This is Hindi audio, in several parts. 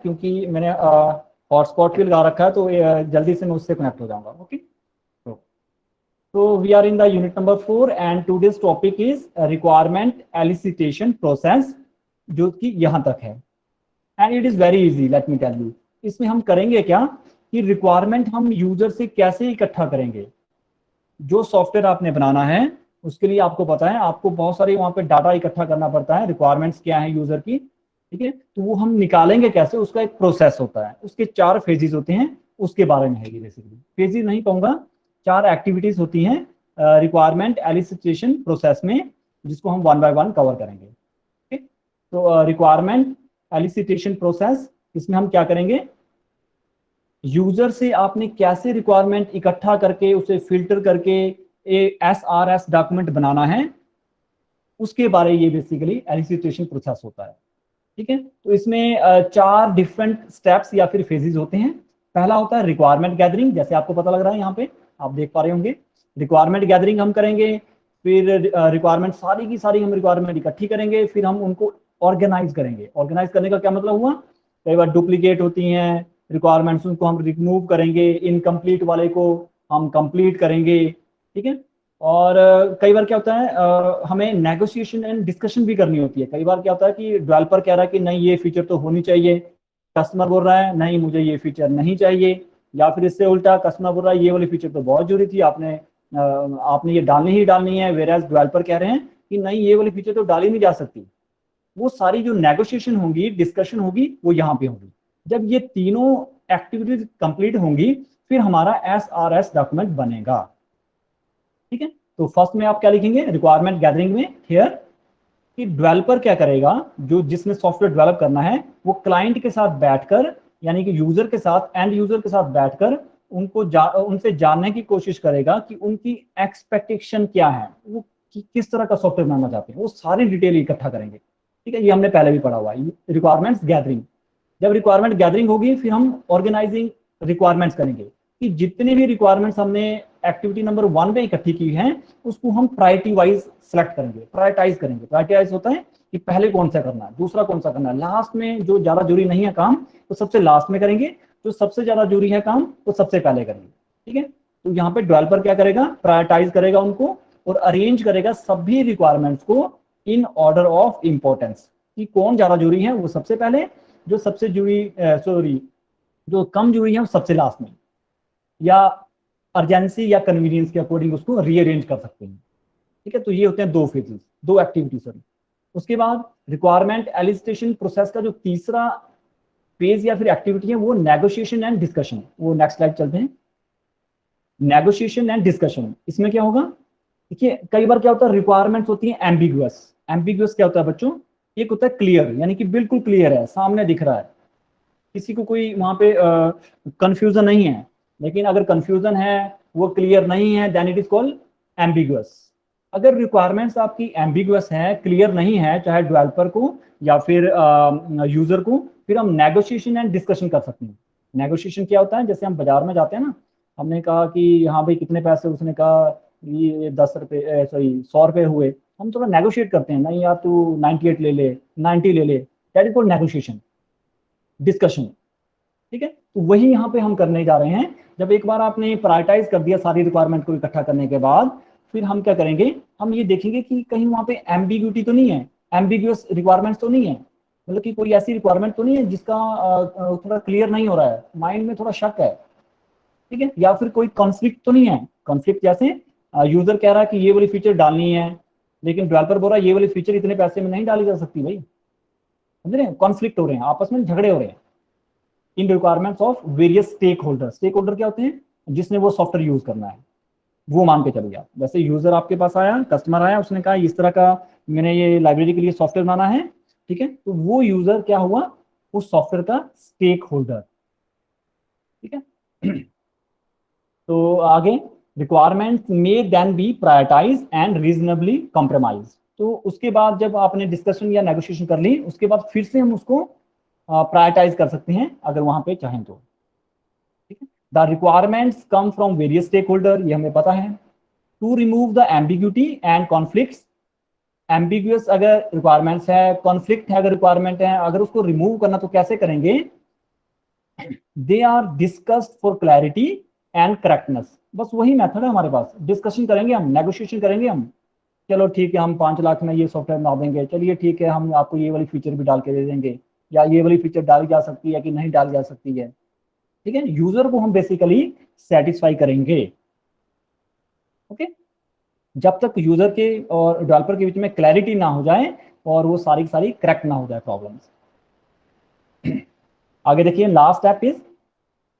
क्योंकि मैंने हॉटस्पॉट भी लगा रखा है, तो जल्दी से मैं उससे कनेक्ट हो जाऊंगा। ओके, तो we are in the unit number 4 and today's topic is requirement elicitation process, जो कि यहां तक है। And it is very easy, let me tell you. इसमें हम करेंगे क्या कि रिक्वायरमेंट हम यूजर से कैसे इकट्ठा करेंगे। जो सॉफ्टवेयर आपने बनाना है उसके लिए आपको पता है, आपको बहुत सारे वहां पे डाटा इकट्ठा करना पड़ता है, रिक्वायरमेंट्स क्या है यूजर की, ठीक है। तो वो हम निकालेंगे कैसे, उसका एक प्रोसेस होता है, उसके 4 फेजेस होते हैं, उसके बारे में है ये बेसिकली। फेजेस नहीं कहूंगा, 4 एक्टिविटीज होती हैं रिक्वायरमेंट एलिसिटेशन प्रोसेस में, जिसको हम वन बाय वन कवर करेंगे। ठीक, तो रिक्वायरमेंट एलिसिटेशन प्रोसेस, इसमें हम क्या करेंगे, यूजर से आपने कैसे रिक्वायरमेंट इकट्ठा करके उसे फिल्टर करके SRS डॉक्यूमेंट बनाना है, उसके बारे ये बेसिकली एलिसिटेशन प्रोसेस होता है। ठीक है, तो इसमें 4 डिफरेंट स्टेप्स या फिर फेजेस होते हैं। पहला होता है रिक्वायरमेंट गैदरिंग, जैसे आपको पता लग रहा है यहाँ पे, आप देख पा रहे होंगे। रिक्वायरमेंट गैदरिंग हम करेंगे, फिर रिक्वायरमेंट सारी की सारी हम रिक्वायरमेंट इकट्ठी करेंगे, फिर हम उनको ऑर्गेनाइज करेंगे। ऑर्गेनाइज करने का क्या मतलब हुआ, कई बार डुप्लीकेट होती हैं रिक्वायरमेंट्स, उनको हम रिमूव करेंगे, इनकम्प्लीट वाले को हम कंप्लीट करेंगे। ठीक है, और कई बार क्या होता है, हमें नेगोशिएशन एंड डिस्कशन भी करनी होती है। कई बार क्या होता है कि डेवलपर कह रहा है कि नहीं ये फीचर तो होनी चाहिए, कस्टमर बोल रहा है नहीं मुझे ये फीचर नहीं चाहिए, या फिर इससे उल्टा कस्टमर बोल रहा है ये वाली फीचर तो बहुत जरूरी थी, आपने ये डालनी ही डालनी है, वेराज डेवलपर कह रहे हैं कि नहीं ये वाली फीचर तो डाली नहीं जा सकती। वो सारी जो नेगोशिएशन होगी, डिस्कशन होगी, वो यहाँ पे होगी। जब ये तीनों एक्टिविटीज कंप्लीट होंगी, फिर हमारा SRS डॉक्यूमेंट बनेगा। ठीक है, तो फर्स्ट में आप क्या लिखेंगे रिक्वायरमेंट गैदरिंग में, हियर कि डेवलपर क्या करेगा, जो जिसने सॉफ्टवेयर डेवलप करना है, वो क्लाइंट के साथ बैठकर, यानी कि यूजर के साथ, एंड यूजर के साथ बैठकर उनसे जानने की कोशिश करेगा कि उनकी एक्सपेक्टेशन क्या है, वो किस तरह का सॉफ्टवेयर बनाना चाहते हैं, वो सारी डिटेल इकट्ठा करेंगे। ठीक है, ये हमने पहले भी पढ़ा हुआ है, रिक्वायरमेंट्स गैदरिंग। जब रिक्वायरमेंट गैदरिंग होगी, फिर हम ऑर्गेनाइजिंग रिक्वायरमेंट्स करेंगे कि जितनी भी रिक्वायरमेंट्स हमने एक्टिविटी नंबर 1 में इकट्ठी की हैं, उसको हम प्रायोरिटी वाइज सेलेक्ट करेंगे, प्रायोरिटाइज करेंगे। प्रायोरिटाइज होता है कि पहले कौन सा करना है, दूसरा कौन सा करना है, लास्ट में जो ज्यादा जरूरी नहीं है काम तो सबसे लास्ट में करेंगे, जो सबसे ज्यादा जरूरी है काम तो सबसे पहले करेंगे। ठीक है, तो यहाँ पे डेवलपर क्या करेगा, प्रायोरिटाइज करेगा उनको और अरेंज करेगा सभी रिक्वायरमेंट्स को इन ऑर्डर ऑफ इंपॉर्टेंस, कि कौन ज्यादा जरूरी है वो सबसे पहले, जो सबसे जरूरी जो कम जरूरी है वो सबसे लास्ट में, या अर्जेंसी या कन्वीनियंस के अकॉर्डिंग उसको रीअरेंज कर सकते हैं। ठीक है, तो ये होते हैं 2 फेजेस, 2 एक्टिविटी सॉरी। उसके बाद रिक्वायरमेंट एलिसिटेशन प्रोसेस का जो तीसरा फेज या फिर एक्टिविटी है वो नेगोशिएशन एंड डिस्कशन। वो नेक्स्ट स्लाइड चलते हैं। नेगोशिएशन एंड डिस्कशन, इसमें क्या होगा, देखिए कई बार क्या होता है, रिक्वायरमेंट्स होती है एम्बिगुअस। एम्बिगुअस क्या होता है बच्चों, एक होता है क्लियर, यानी कि बिल्कुल क्लियर है, सामने दिख रहा है, किसी को कोई वहां पे कंफ्यूजन नहीं है। लेकिन अगर कंफ्यूजन है, वो क्लियर नहीं है, then it is called ambiguous. अगर रिक्वायरमेंट्स आपकी एम्बिगुअस है, क्लियर नहीं है, चाहे डेवलपर को या फिर यूजर को, फिर हम नेगोशिएशन एंड डिस्कशन कर सकते हैं। नेगोशिएशन क्या होता है, जैसे हम बाजार में जाते हैं ना, हमने कहा कि हाँ भाई कितने पैसे, उसने कहा ये 10 रुपये सॉरी 100 रुपये हुए, हम थोड़ा नेगोशिएट करते हैं, नहीं यार तू 98 ले ले, 90 ले ले, that is called negotiation, discussion. ठीक है, तो वही यहाँ पे हम करने जा रहे हैं। जब एक बार आपने प्रायोरिटाइज कर दिया सारी रिक्वायरमेंट को इकट्ठा करने के बाद, फिर हम क्या करेंगे, हम ये देखेंगे कि कहीं वहां पे एम्बिग्यूटी तो नहीं है, एम्बिगुअस रिक्वायरमेंट्स तो नहीं है, मतलब कि कोई ऐसी रिक्वायरमेंट तो नहीं है जिसका थोड़ा क्लियर नहीं हो रहा है, माइंड में थोड़ा शक है। ठीक है, या फिर कोई कॉन्फ्लिक्ट तो नहीं है। कॉन्फ्लिक्ट जैसे यूजर कह रहा है कि ये वाली फीचर डालनी है, लेकिन डेवलपर बोल रहा है ये वाली फीचर इतने पैसे में नहीं डाली जा सकती भाई, समझ रहे हैं, कॉन्फ्लिक्ट हो रहे हैं, आपस में झगड़े हो रहे हैं in requirements of various stakeholder. Stakeholder क्या होते हैं, जिसने वो सॉफ्टवेयर यूज करना है, वो मान के चलिए आप। जैसे यूजर आपके पास आया, कस्टमर आया, उसने कहा इस तरह का मैंने ये लाइब्रेरी के लिए सॉफ्टवेयर बनाना है, ठीक है, तो वो यूजर क्या हुआ, उस सॉफ्टवेयर का स्टेक होल्डर। ठीक है, तो आगे requirements may then be prioritize and reasonably compromise. तो उसके बाद जब आपने डिस्कशन या नेगोशिएशन कर ली, उसके बाद फिर से हम उसको प्रायोरिटाइज कर सकते हैं अगर वहां पे चाहें तो। ठीक है, the requirements come from various stakeholder, ये हमें पता है। To remove the ambiguity and conflicts, ambiguous अगर रिक्वायरमेंट्स है, कॉन्फ्लिक्ट है अगर रिक्वायरमेंट है, अगर उसको रिमूव करना तो कैसे करेंगे, they are discussed for clarity and correctness. बस वही मेथड है हमारे पास, डिस्कशन करेंगे हम, नेगोशिएशन करेंगे हम, चलो ठीक है हम 5 लाख में ये सॉफ्टवेयर बना देंगे, चलिए ठीक है हम आपको ये वाली फीचर भी डाल के दे देंगे, या ये वाली फीचर डाली जा सकती है कि नहीं डाली जा सकती है, ठीक है। यूजर को हम बेसिकली सेटिस्फाई करेंगे, ओके। जब तक यूजर के और डेवलपर के बीच में क्लैरिटी ना हो जाए और वो सारी की सारी करेक्ट ना हो जाए प्रॉब्लम्स। आगे देखिए, लास्ट स्टेप इज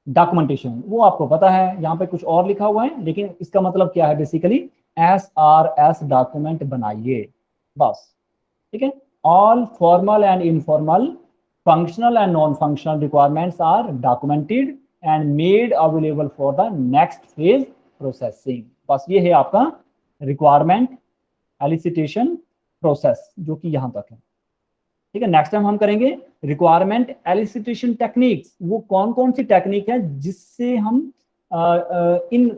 डॉक्यूमेंटेशन। वो आपको पता है, यहाँ पे कुछ और लिखा हुआ है, लेकिन इसका मतलब क्या है बेसिकली, SRS डॉक्यूमेंट बनाइए बस, ठीक है। All formal and informal, functional and non functional requirements are documented and made available for the next phase processing. बस ये है आपका रिक्वायरमेंट एलिसिटेशन प्रोसेस, जो कि यहां तक है, ठीक है। नेक्स्ट टाइम हम करेंगे रिक्वायरमेंट एलिसिटेशन टेक्निक्स। वो कौन कौन सी टेक्निक है जिससे हम इन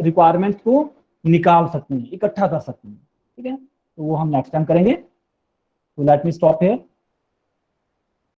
रिक्वायरमेंट्स को निकाल सकते हैं, इकट्ठा कर सकते हैं, ठीक है। तो वो हम नेक्स्ट टाइम करेंगे। तो लेट मी स्टॉप हियर।